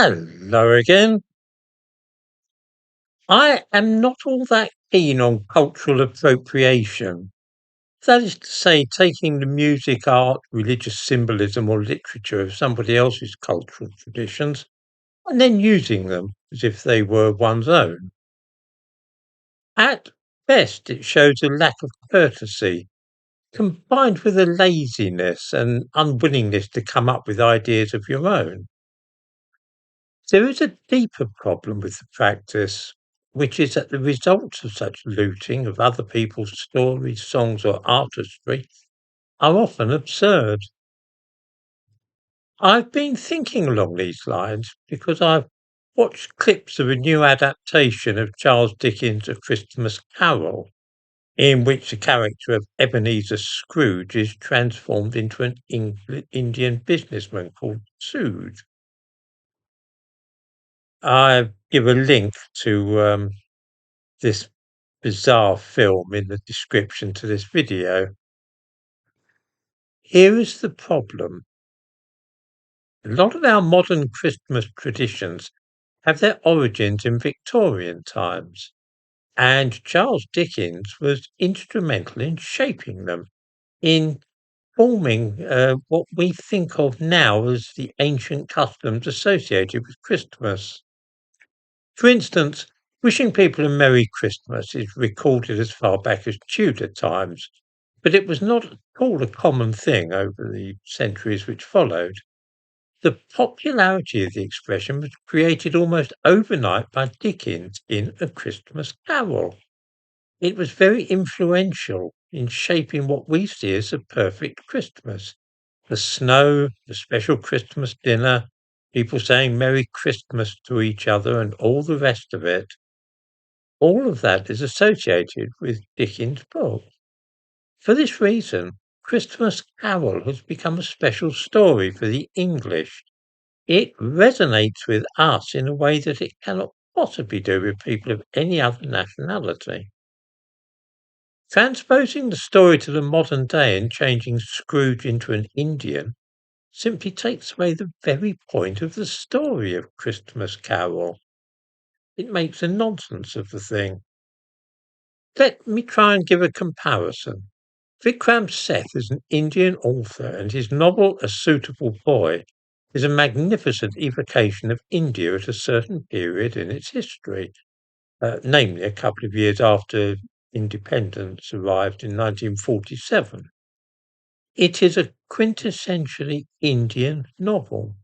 Hello again. I am not all that keen on cultural appropriation. That is to say, taking the music, art, religious symbolism, or literature of somebody else's cultural traditions and then using them as if they were one's own. At best, it shows a lack of courtesy, combined with a laziness and unwillingness to come up with ideas of your own. There is a deeper problem with the practice, which is that the results of such looting of other people's stories, songs, or artistry are often absurd. I've been thinking along these lines because I've watched clips of a new adaptation of Charles Dickens' A Christmas Carol, in which the character of Ebenezer Scrooge is transformed into an Indian businessman called Sood. I give a link to this bizarre film in the description to this video. Here is the problem. A lot of our modern Christmas traditions have their origins in Victorian times, and Charles Dickens was instrumental in shaping them, in forming what we think of now as the ancient customs associated with Christmas. For instance, wishing people a Merry Christmas is recorded as far back as Tudor times, but it was not at all a common thing over the centuries which followed. The popularity of the expression was created almost overnight by Dickens in A Christmas Carol. It was very influential in shaping what we see as a perfect Christmas. The snow, the special Christmas dinner, people saying Merry Christmas to each other, and all the rest of it. All of that is associated with Dickens' book. For this reason, Christmas Carol has become a special story for the English. It resonates with us in a way that it cannot possibly do with people of any other nationality. Transposing the story to the modern day and changing Scrooge into an Indian simply takes away the very point of the story of Christmas Carol. It makes a nonsense of the thing. Let me try and give a comparison. Vikram Seth is an Indian author, and his novel A Suitable Boy is a magnificent evocation of India at a certain period in its history, namely a couple of years after independence arrived in 1947. It is a quintessentially Indian novel.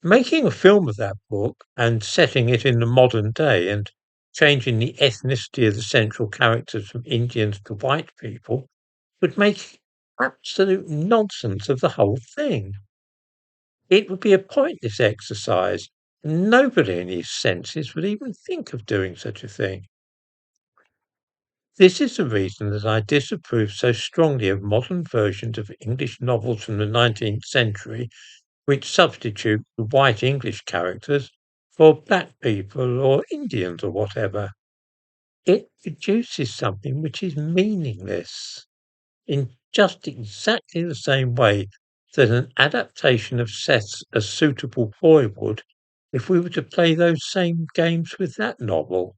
Making a film of that book and setting it in the modern day and changing the ethnicity of the central characters from Indians to white people would make absolute nonsense of the whole thing. It would be a pointless exercise. Nobody in his senses would even think of doing such a thing. This is the reason that I disapprove so strongly of modern versions of English novels from the 19th century which substitute the white English characters for black people or Indians or whatever. It produces something which is meaningless in just exactly the same way that an adaptation of Seth's A Suitable Boy would if we were to play those same games with that novel.